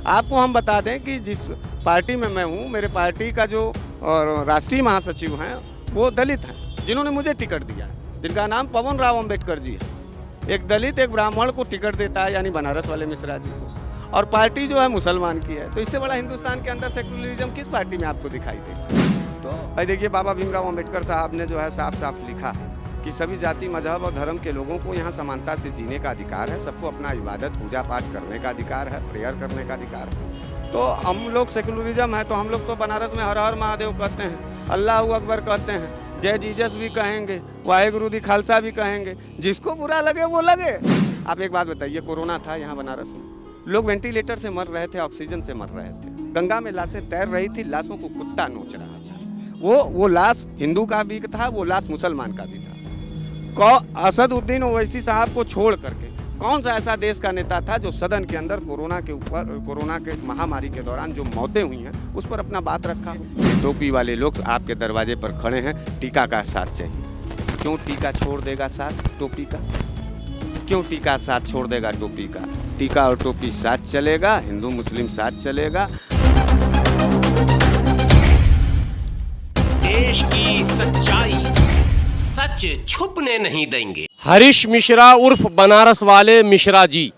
आपको हम बता दें कि जिस पार्टी में मैं हूँ, मेरे पार्टी का जो राष्ट्रीय महासचिव हैं वो दलित हैं, जिन्होंने मुझे टिकट दिया है, जिनका नाम पवन राव अम्बेडकर जी है। एक दलित एक ब्राह्मण को टिकट देता है, यानी बनारस वाले मिश्रा जी को, और पार्टी जो है मुसलमान की है। तो इससे बड़ा हिंदुस्तान के अंदर सेकुलरिज्म किस पार्टी में आपको दिखाई देगा? तो भाई देखिए, बाबा भीमराव अम्बेडकर साहब ने जो है साफ साफ लिखा है कि सभी जाति मजहब और धर्म के लोगों को यहाँ समानता से जीने का अधिकार है, सबको अपना इबादत पूजा पाठ करने का अधिकार है, प्रेयर करने का अधिकार है। तो हम लोग सेकुलरिज्म है, तो हम लोग तो बनारस में हर हर महादेव कहते हैं, अल्लाह अकबर कहते हैं, जय जीजस भी कहेंगे, वाहेगुरु दी खालसा भी कहेंगे, जिसको बुरा लगे वो लगे। आप एक बात बताइए, कोरोना था यहाँ बनारस में, लोग वेंटिलेटर से मर रहे थे, ऑक्सीजन से मर रहे थे, गंगा में लाशें तैर रही थी, लाशों को कुत्ता नोच रहा था। वो लाश हिंदू का भी था, वो लाश मुसलमान का भी था। असदुद्दीन ओवैसी साहब को छोड़ करके कौन सा ऐसा देश का नेता था जो सदन के अंदर कोरोना के महामारी के दौरान जो मौतें हुई हैं उस पर अपना बात रखा? टोपी वाले लोग आपके दरवाजे पर खड़े हैं, टीका का साथ चाहिए। क्यों टीका छोड़ देगा साथ टोपी का? क्यों टीका साथ छोड़ देगा टोपी का? टीका और टोपी साथ चलेगा, हिंदू मुस्लिम साथ चलेगा। देश की सच्चाई सच छुपने नहीं देंगे। हरीश मिश्रा उर्फ बनारस वाले मिश्रा जी,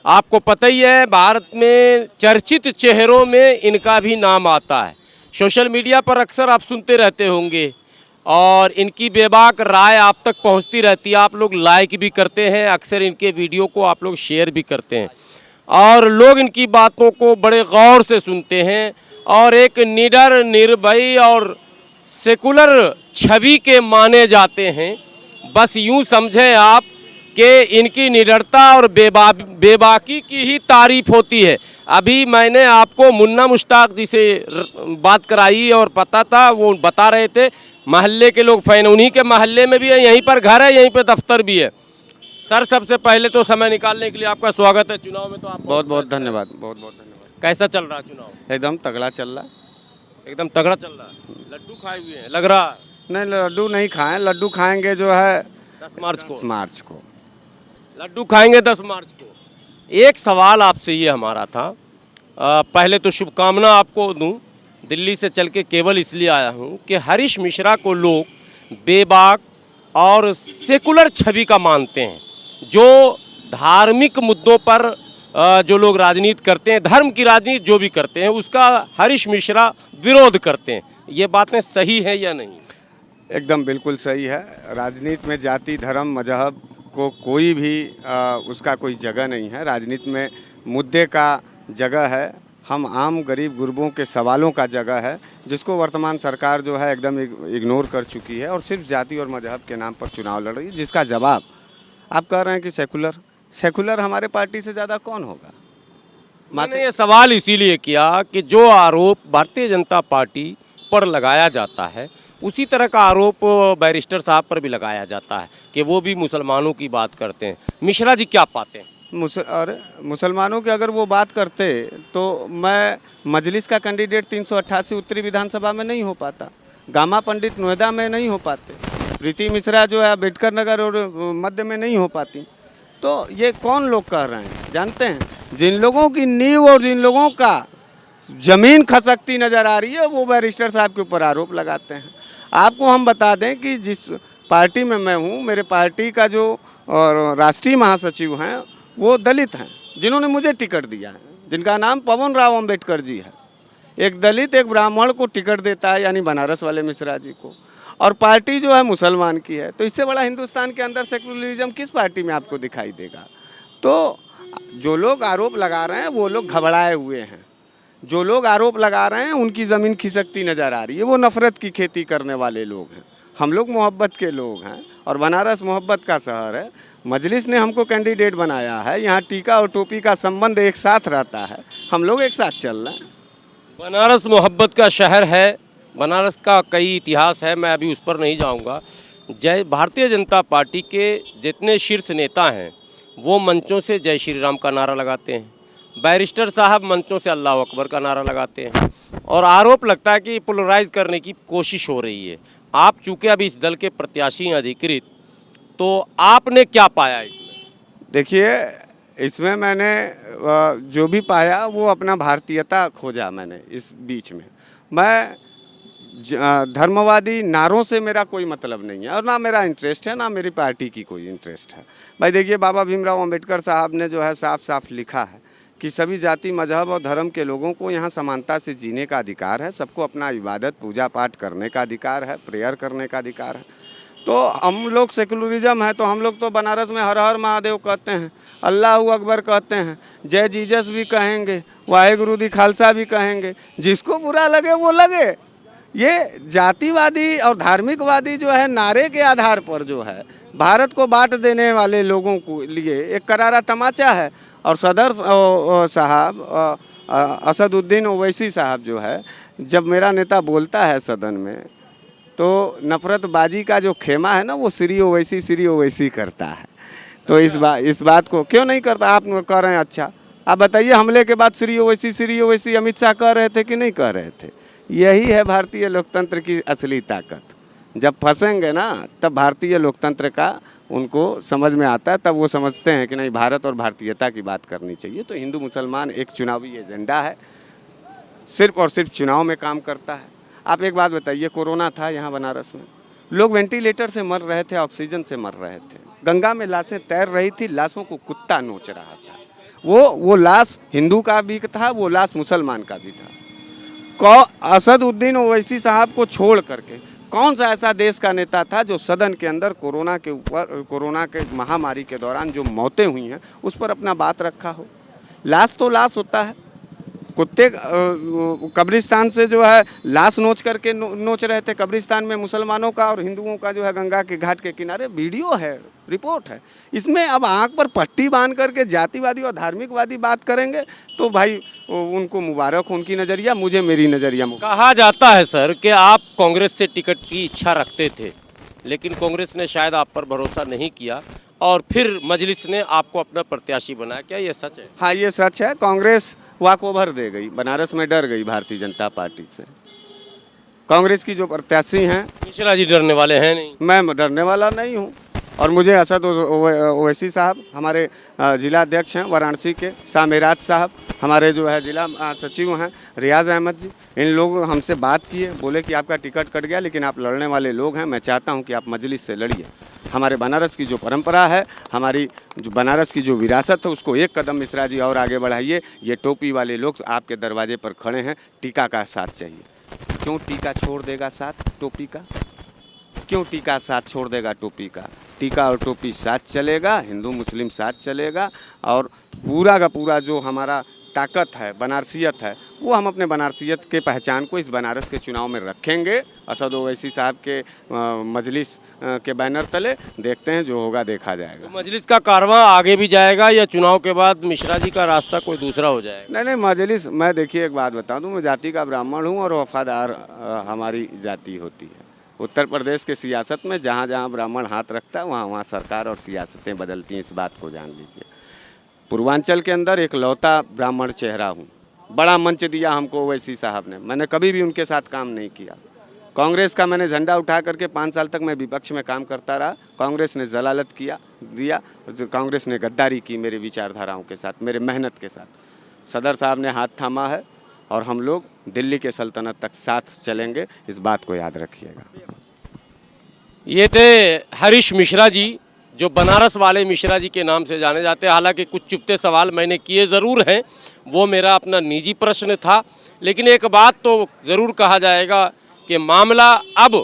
आपको पता ही है भारत में चर्चित चेहरों में इनका भी नाम आता है। सोशल मीडिया पर अक्सर आप सुनते रहते होंगे और इनकी बेबाक राय आप तक पहुंचती रहती है। आप लोग लाइक भी करते हैं, अक्सर इनके वीडियो को आप लोग शेयर भी करते हैं और लोग इनकी बातों को बड़े गौर से सुनते हैं और एक निडर, निर्भय और सेकुलर छवि के माने जाते हैं। बस यूं समझें आप कि इनकी निडरता और बेबाकी की ही तारीफ होती है। अभी मैंने आपको मुन्ना मुश्ताक जी से बात कराई और पता था, वो बता रहे थे महल्ले के लोग फैन, उन्हीं के महल्ले में भी है, यहीं पर घर है, यहीं पर दफ्तर भी है। सर, सबसे पहले तो समय निकालने के लिए आपका स्वागत है। चुनाव में तो आप बहुत बहुत धन्यवाद, बहुत बहुत धन्यवाद। कैसा चल रहा है चुनाव? एकदम तगड़ा चल रहा है, एकदम तगड़ा चल रहा है। लड्डू खाए हुए हैं लग रहा है? नहीं, लड्डू नहीं खाएं, लड्डू खाएंगे जो है 10 मार्च को लड्डू खाएंगे 10 मार्च को। एक सवाल आपसे ये हमारा था, पहले तो शुभकामना आपको दूं, दिल्ली से चल के केवल इसलिए आया हूं कि हरीश मिश्रा को लोग बेबाक और सेकुलर छवि का मानते हैं। जो धार्मिक मुद्दों पर जो लोग राजनीति करते हैं, धर्म की राजनीति जो भी करते हैं, उसका हरीश मिश्रा विरोध करते हैं। ये बातें सही है या नहीं? एकदम बिल्कुल सही है। राजनीति में जाति, धर्म, मजहब को कोई भी उसका कोई जगह नहीं है। राजनीति में मुद्दे का जगह है, हम आम गरीब गुरबों के सवालों का जगह है, जिसको वर्तमान सरकार जो है एकदम इग्नोर कर चुकी है और सिर्फ जाति और मजहब के नाम पर चुनाव लड़ रही है। जिसका जवाब आप कह रहे हैं कि सेकुलर हमारे पार्टी से ज़्यादा कौन होगा? मैंने ये सवाल इसीलिए किया कि जो आरोप भारतीय जनता पार्टी पर लगाया जाता है, उसी तरह का आरोप बैरिस्टर साहब पर भी लगाया जाता है कि वो भी मुसलमानों की बात करते हैं। मिश्रा जी क्या पाते हैं? और मुसलमानों की अगर वो बात करते तो मैं मजलिस का कैंडिडेट 388 उत्तरी विधानसभा में नहीं हो पाता, गामा पंडित नोएडा में नहीं हो पाते, प्रीति मिश्रा जो है अम्बेडकर नगर और मध्य में नहीं हो पाती। तो ये कौन लोग कह रहे हैं जानते हैं? जिन लोगों की नींव और जिन लोगों का ज़मीन खसकती नज़र आ रही है, वो बैरिस्टर साहब के ऊपर आरोप लगाते हैं। आपको हम बता दें कि जिस पार्टी में मैं हूँ, मेरे पार्टी का जो राष्ट्रीय महासचिव हैं वो दलित हैं, जिन्होंने मुझे टिकट दिया है, जिनका नाम पवन राव अम्बेडकर जी है। एक दलित एक ब्राह्मण को टिकट देता है, यानी बनारस वाले मिश्रा जी को, और पार्टी जो है मुसलमान की है। तो इससे बड़ा हिंदुस्तान के अंदर सेकुलरिज्म किस पार्टी में आपको दिखाई देगा? तो जो लोग आरोप लगा रहे हैं वो लोग घबराए हुए हैं, जो लोग आरोप लगा रहे हैं उनकी ज़मीन खिसकती नज़र आ रही है, वो नफ़रत की खेती करने वाले लोग हैं। हम लोग मोहब्बत के लोग हैं और बनारस मोहब्बत का शहर है। मजलिस ने हमको कैंडिडेट बनाया है, यहाँ टीका और टोपी का संबंध एक साथ रहता है, हम लोग एक साथ चल रहे हैं। बनारस मोहब्बत का शहर है, बनारस का कई इतिहास है, मैं अभी उस पर नहीं जाऊंगा। भारतीय जनता पार्टी के जितने शीर्ष नेता हैं वो मंचों से जय श्री राम का नारा लगाते हैं, बैरिस्टर साहब मंचों से अल्लाह अकबर का नारा लगाते हैं और आरोप लगता है कि पोलराइज करने की कोशिश हो रही है। आप चूँकि अभी इस दल के प्रत्याशी हैं अधिकृत, तो आपने क्या पाया इसमें? देखिए, इसमें मैंने जो भी पाया वो अपना भारतीयता खोजा मैंने इस बीच में। मैं धर्मवादी नारों से मेरा कोई मतलब नहीं है और ना मेरा इंटरेस्ट है, ना मेरी पार्टी की कोई इंटरेस्ट है। भाई देखिए, बाबा भीमराव अंबेडकर साहब ने जो है साफ साफ लिखा है कि सभी जाति, मजहब और धर्म के लोगों को यहाँ समानता से जीने का अधिकार है। सबको अपना इबादत, पूजा पाठ करने का अधिकार है, प्रेयर करने का अधिकार है। तो हम लोग सेकुलरिज्म है तो हम लोग तो बनारस में हर हर महादेव कहते हैं, अल्लाह अकबर कहते हैं, जय जीसस भी कहेंगे, वाहेगुरु दी खालसा भी कहेंगे। जिसको बुरा लगे वो लगे। ये जातिवादी और धार्मिकवादी जो है नारे के आधार पर जो है भारत को बांट देने वाले लोगों को लिए एक करारा तमाचा है। और सदर साहब असदुद्दीन ओवैसी साहब जो है, जब मेरा नेता बोलता है सदन में तो नफरतबाजी का जो खेमा है ना वो श्री ओवैसी करता है। तो इस बात को क्यों नहीं करता? आप कह रहे हैं, अच्छा आप बताइए, हमले के बाद श्री ओवैसी अमित शाह कह रहे थे कि नहीं कह रहे थे? यही है भारतीय लोकतंत्र की असली ताकत। जब फंसेंगे ना तब भारतीय लोकतंत्र का उनको समझ में आता है, तब वो समझते हैं कि नहीं, भारत और भारतीयता की बात करनी चाहिए। तो हिंदू मुसलमान एक चुनावी एजेंडा है, सिर्फ और सिर्फ चुनाव में काम करता है। आप एक बात बताइए, कोरोना था यहाँ बनारस में, लोग वेंटिलेटर से मर रहे थे, ऑक्सीजन से मर रहे थे, गंगा में लाशें तैर रही थी, लाशों को कुत्ता नोच रहा था। वो लाश हिंदू का भी था, वो लाश मुसलमान का भी था। असदुद्दीन ओवैसी साहब को छोड़ करके कौन सा ऐसा देश का नेता था जो सदन के अंदर कोरोना के महामारी के दौरान जो मौतें हुई हैं उस पर अपना बात रखा हो? लाश तो लाश होता है। कुत्ते कब्रिस्तान से जो है लाश नोच करके नोच रहे थे कब्रिस्तान में, मुसलमानों का और हिंदुओं का जो है गंगा के घाट के किनारे। वीडियो है, रिपोर्ट है। इसमें अब आंख पर पट्टी बांध करके जातिवादी और धार्मिकवादी बात करेंगे तो भाई उनको मुबारक हो, उनकी नज़रिया, मुझे मेरी नज़रिया। कहा जाता है सर कि आप कांग्रेस से टिकट की इच्छा रखते थे, लेकिन कांग्रेस ने शायद आप पर भरोसा नहीं किया और फिर मजलिस ने आपको अपना प्रत्याशी बनाया। क्या ये सच है? हाँ, ये सच है। कांग्रेस वॉक ओवर दे गई, बनारस में डर गई भारतीय जनता पार्टी से। कांग्रेस की जो प्रत्याशी हैं, मिश्रा जी डरने वाले हैं नहीं। मैं डरने वाला नहीं हूँ। और मुझे असद ओवैसी साहब, हमारे जिला अध्यक्ष हैं वाराणसी के, शामेराज साहब, हमारे जो है जिला सचिव हैं रियाज अहमद जी, इन लोग हमसे बात किए, बोले कि आपका टिकट कट गया लेकिन आप लड़ने वाले लोग हैं, मैं चाहता हूं कि आप मजलिस से लड़िए। हमारे बनारस की जो परंपरा है, हमारी जो बनारस की जो विरासत है, उसको एक कदम मिश्रा जी और आगे बढ़ाइए। ये टोपी वाले लोग आपके दरवाजे पर खड़े हैं, टीका का साथ चाहिए। क्यों टीका छोड़ देगा साथ टोपी का? क्यों टीका साथ छोड़ देगा टोपी का? टीका और टोपी साथ चलेगा, हिंदू मुस्लिम साथ चलेगा। और पूरा का पूरा जो हमारा ताकत है, बनारसियत है, वो हम अपने बनारसियत के पहचान को इस बनारस के चुनाव में रखेंगे। असद ओवैसी साहब के मजलिस के बैनर तले देखते हैं, जो होगा देखा जाएगा। तो मजलिस का कारवां आगे भी जाएगा या चुनाव के बाद मिश्रा जी का रास्ता कोई दूसरा हो जाएगा? नहीं, मजलिस, मैं देखिए एक बात बता दूँ, मैं जाति का ब्राह्मण हूँ और वफादार हमारी जाति होती है। उत्तर प्रदेश के सियासत में जहाँ जहाँ ब्राह्मण हाथ रखता है वहाँ सरकार और सियासतें बदलती हैं, इस बात को जान लीजिए। पूर्वांचल के अंदर एक लौता ब्राह्मण चेहरा हूँ। बड़ा मंच दिया हमको ओवैसी साहब ने, मैंने कभी भी उनके साथ काम नहीं किया। कांग्रेस का मैंने झंडा उठा करके 5 साल तक मैं विपक्ष में काम करता रहा। कांग्रेस ने जलालत दिया, कांग्रेस ने गद्दारी की मेरे विचारधाराओं के साथ, मेरे मेहनत के साथ। सदर साहब ने हाथ थामा है और हम लोग दिल्ली के सल्तनत तक साथ चलेंगे, इस बात को याद रखिएगा। ये थे हरीश मिश्रा जी, जो बनारस वाले मिश्रा जी के नाम से जाने जाते हैं। हालांकि कुछ चुपते सवाल मैंने किए ज़रूर हैं, वो मेरा अपना निजी प्रश्न था, लेकिन एक बात तो ज़रूर कहा जाएगा कि मामला अब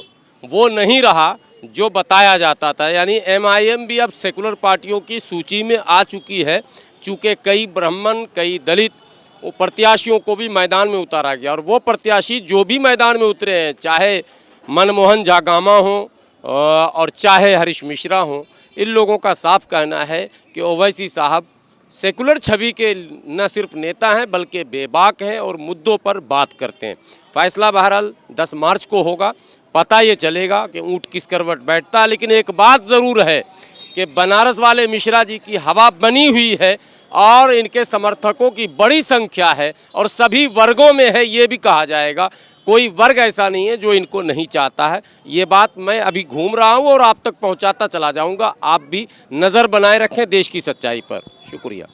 वो नहीं रहा जो बताया जाता था। यानी MIM भी अब सेकुलर पार्टियों की सूची में आ चुकी है, चूँकि कई ब्राह्मण, कई दलित प्रत्याशियों को भी मैदान में उतारा गया। और वो प्रत्याशी जो भी मैदान में उतरे हैं, चाहे मनमोहन जागामा हो और चाहे हरीश मिश्रा हो, इन लोगों का साफ कहना है कि ओवैसी साहब सेकुलर छवि के न सिर्फ नेता हैं बल्कि बेबाक हैं और मुद्दों पर बात करते हैं। फैसला बहरहाल 10 मार्च को होगा, पता ये चलेगा कि ऊँट किस करवट बैठता है। लेकिन एक बात ज़रूर है कि बनारस वाले मिश्रा जी की हवा बनी हुई है और इनके समर्थकों की बड़ी संख्या है और सभी वर्गों में है, ये भी कहा जाएगा। कोई वर्ग ऐसा नहीं है जो इनको नहीं चाहता है। ये बात मैं अभी घूम रहा हूँ और आप तक पहुँचाता चला जाऊँगा। आप भी नज़र बनाए रखें देश की सच्चाई पर। शुक्रिया।